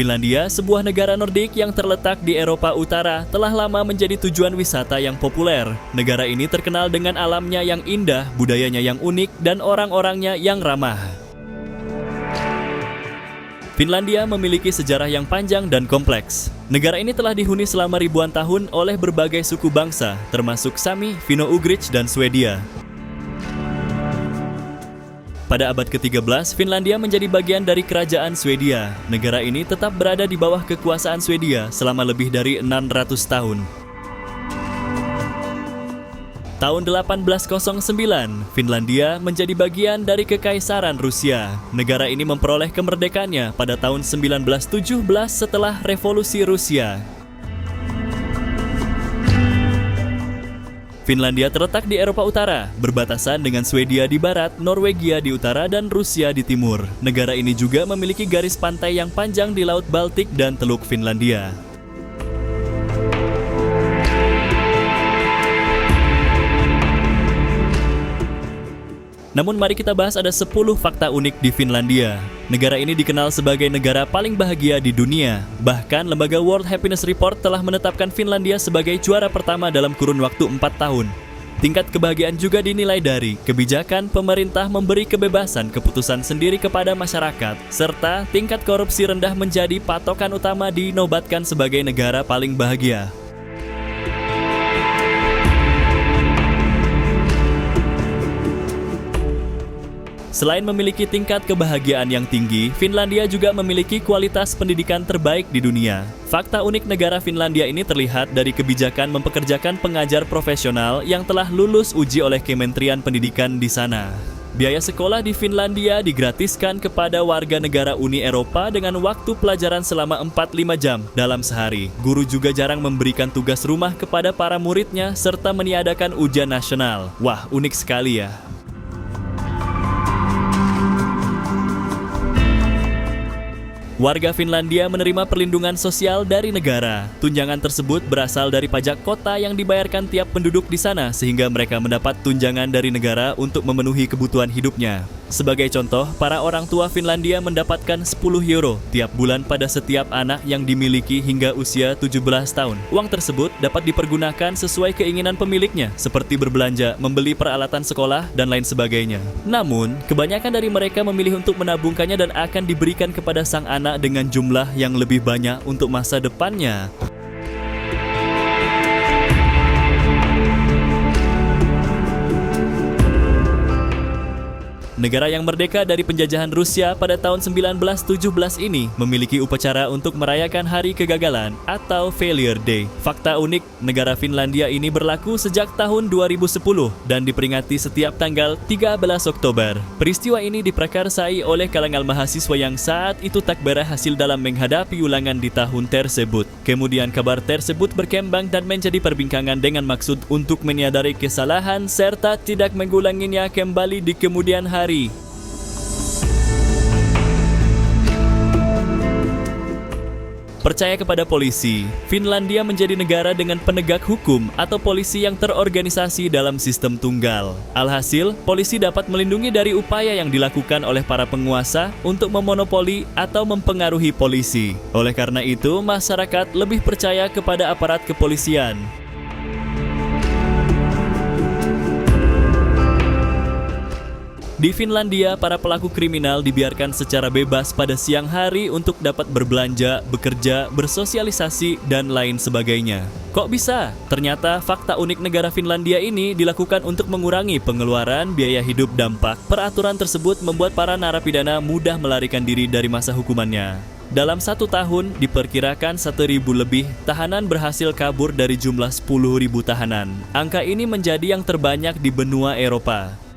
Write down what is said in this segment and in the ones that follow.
Finlandia, sebuah negara Nordik yang terletak di Eropa Utara, telah lama menjadi tujuan wisata yang populer. Negara ini terkenal dengan alamnya yang indah, budayanya yang unik, dan orang-orangnya yang ramah. Finlandia memiliki sejarah yang panjang dan kompleks. Negara ini telah dihuni selama ribuan tahun oleh berbagai suku bangsa, termasuk Sami, Finno-Ugric, dan Swedia. Pada abad ke-13, Finlandia menjadi bagian dari kerajaan Swedia. Negara ini tetap berada di bawah kekuasaan Swedia selama lebih dari 600 tahun. Tahun 1809, Finlandia menjadi bagian dari Kekaisaran Rusia. Negara ini memperoleh kemerdekaannya pada tahun 1917 setelah Revolusi Rusia. Finlandia terletak di Eropa Utara, berbatasan dengan Swedia di barat, Norwegia di utara, dan Rusia di timur. Negara ini juga memiliki garis pantai yang panjang di Laut Baltik dan Teluk Finlandia. Namun mari kita bahas ada 10 fakta unik di Finlandia. Negara ini dikenal sebagai negara paling bahagia di dunia. Bahkan lembaga World Happiness Report telah menetapkan Finlandia sebagai juara pertama dalam kurun waktu 4 tahun. Tingkat kebahagiaan juga dinilai dari kebijakan pemerintah memberi kebebasan keputusan sendiri kepada masyarakat, serta tingkat korupsi rendah menjadi patokan utama dinobatkan sebagai negara paling bahagia. Selain memiliki tingkat kebahagiaan yang tinggi, Finlandia juga memiliki kualitas pendidikan terbaik di dunia. Fakta unik negara Finlandia ini terlihat dari kebijakan mempekerjakan pengajar profesional yang telah lulus uji oleh Kementerian Pendidikan di sana. Biaya sekolah di Finlandia digratiskan kepada warga negara Uni Eropa dengan waktu pelajaran selama 4-5 jam dalam sehari. Guru juga jarang memberikan tugas rumah kepada para muridnya serta meniadakan ujian nasional. Wah, unik sekali ya. Warga Finlandia menerima perlindungan sosial dari negara. Tunjangan tersebut berasal dari pajak kota yang dibayarkan tiap penduduk di sana sehingga mereka mendapat tunjangan dari negara untuk memenuhi kebutuhan hidupnya. Sebagai contoh, para orang tua Finlandia mendapatkan 10 euro tiap bulan pada setiap anak yang dimiliki hingga usia 17 tahun. Uang tersebut dapat dipergunakan sesuai keinginan pemiliknya, seperti berbelanja, membeli peralatan sekolah, dan lain sebagainya. Namun, kebanyakan dari mereka memilih untuk menabungkannya dan akan diberikan kepada sang anak dengan jumlah yang lebih banyak untuk masa depannya. Negara yang merdeka dari penjajahan Rusia pada tahun 1917 ini memiliki upacara untuk merayakan Hari Kegagalan atau Failure Day. Fakta unik, negara Finlandia ini berlaku sejak tahun 2010 dan diperingati setiap tanggal 13 Oktober. Peristiwa ini diprakarsai oleh kalangan mahasiswa yang saat itu tak berhasil dalam menghadapi ulangan di tahun tersebut. Kemudian kabar tersebut berkembang dan menjadi perbincangan dengan maksud untuk menyadari kesalahan serta tidak mengulanginya kembali di kemudian hari. Percaya kepada polisi. Finlandia menjadi negara dengan penegak hukum atau polisi yang terorganisasi dalam sistem tunggal. Alhasil, polisi dapat melindungi dari upaya yang dilakukan oleh para penguasa untuk memonopoli atau mempengaruhi polisi. Oleh karena itu, masyarakat lebih percaya kepada aparat kepolisian. Di Finlandia, para pelaku kriminal dibiarkan secara bebas pada siang hari untuk dapat berbelanja, bekerja, bersosialisasi, dan lain sebagainya. Kok bisa? Ternyata fakta unik negara Finlandia ini dilakukan untuk mengurangi pengeluaran biaya hidup dampak. Peraturan tersebut membuat para narapidana mudah melarikan diri dari masa hukumannya. Dalam 1 tahun, diperkirakan 1.000 lebih tahanan berhasil kabur dari jumlah 10.000 tahanan. Angka ini menjadi yang terbanyak di benua Eropa.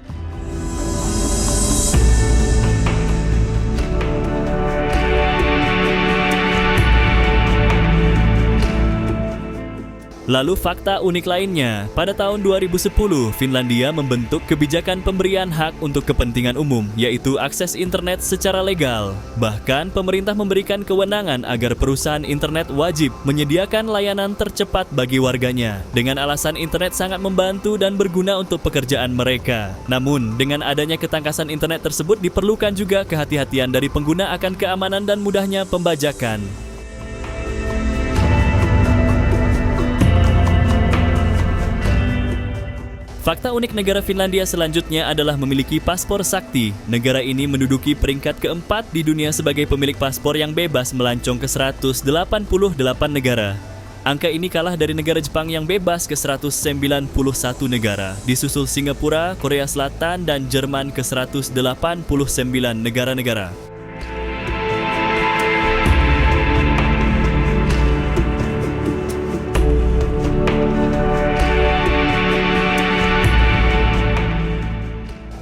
Lalu fakta unik lainnya, pada tahun 2010, Finlandia membentuk kebijakan pemberian hak untuk kepentingan umum, yaitu akses internet secara legal. Bahkan, pemerintah memberikan kewenangan agar perusahaan internet wajib menyediakan layanan tercepat bagi warganya, dengan alasan internet sangat membantu dan berguna untuk pekerjaan mereka. Namun, dengan adanya ketangkasan internet tersebut diperlukan juga kehati-hatian dari pengguna akan keamanan dan mudahnya pembajakan. Fakta unik negara Finlandia selanjutnya adalah memiliki paspor sakti. Negara ini menduduki peringkat keempat di dunia sebagai pemilik paspor yang bebas melancong ke 188 negara. Angka ini kalah dari negara Jepang yang bebas ke 191 negara, disusul Singapura, Korea Selatan, dan Jerman ke 189 negara-negara.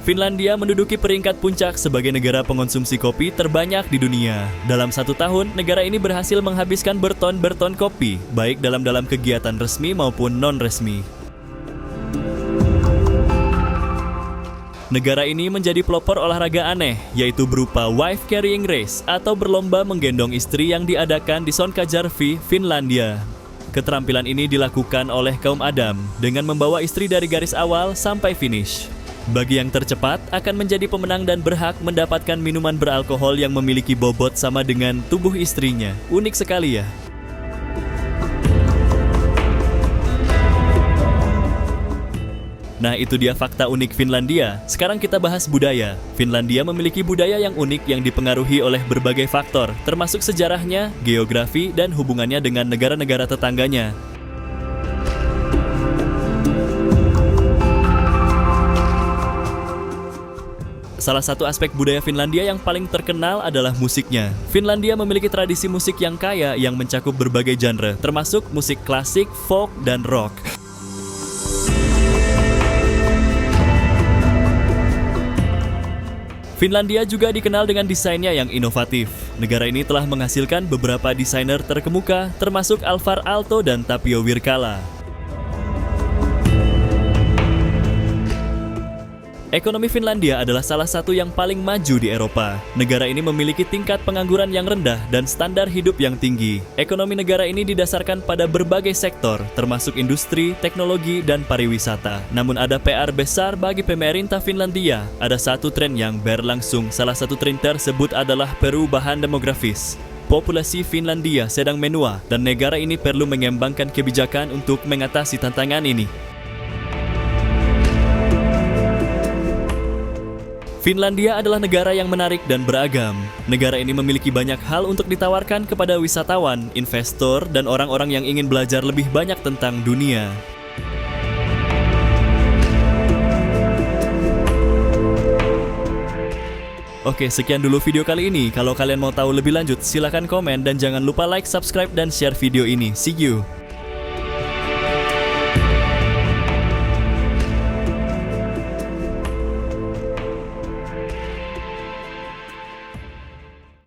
Finlandia menduduki peringkat puncak sebagai negara pengonsumsi kopi terbanyak di dunia. Dalam 1 tahun, negara ini berhasil menghabiskan berton-berton kopi, baik dalam kegiatan resmi maupun non-resmi. Negara ini menjadi pelopor olahraga aneh, yaitu berupa wife carrying race atau berlomba menggendong istri yang diadakan di Sonkajärvi, Finlandia. Keterampilan ini dilakukan oleh kaum Adam dengan membawa istri dari garis awal sampai finish. Bagi yang tercepat akan menjadi pemenang dan berhak mendapatkan minuman beralkohol yang memiliki bobot sama dengan tubuh istrinya. Unik sekali ya. Nah, itu dia fakta unik Finlandia. Sekarang kita bahas budaya. Finlandia memiliki budaya yang unik yang dipengaruhi oleh berbagai faktor, termasuk sejarahnya, geografi, dan hubungannya dengan negara-negara tetangganya. Salah satu aspek budaya Finlandia yang paling terkenal adalah musiknya. Finlandia memiliki tradisi musik yang kaya yang mencakup berbagai genre, termasuk musik klasik, folk, dan rock. Finlandia juga dikenal dengan desainnya yang inovatif. Negara ini telah menghasilkan beberapa desainer terkemuka, termasuk Alvar Aalto dan Tapio Wirkkala. Ekonomi Finlandia adalah salah satu yang paling maju di Eropa. Negara ini memiliki tingkat pengangguran yang rendah dan standar hidup yang tinggi. Ekonomi negara ini didasarkan pada berbagai sektor, termasuk industri, teknologi, dan pariwisata. Namun ada PR besar bagi pemerintah Finlandia. Ada satu tren yang berlangsung. Salah satu tren tersebut adalah perubahan demografis. Populasi Finlandia sedang menua, dan negara ini perlu mengembangkan kebijakan untuk mengatasi tantangan ini. Finlandia adalah negara yang menarik dan beragam. Negara ini memiliki banyak hal untuk ditawarkan kepada wisatawan, investor, dan orang-orang yang ingin belajar lebih banyak tentang dunia. Oke, sekian dulu video kali ini. Kalau kalian mau tahu lebih lanjut, silakan komen dan jangan lupa like, subscribe, dan share video ini. See you!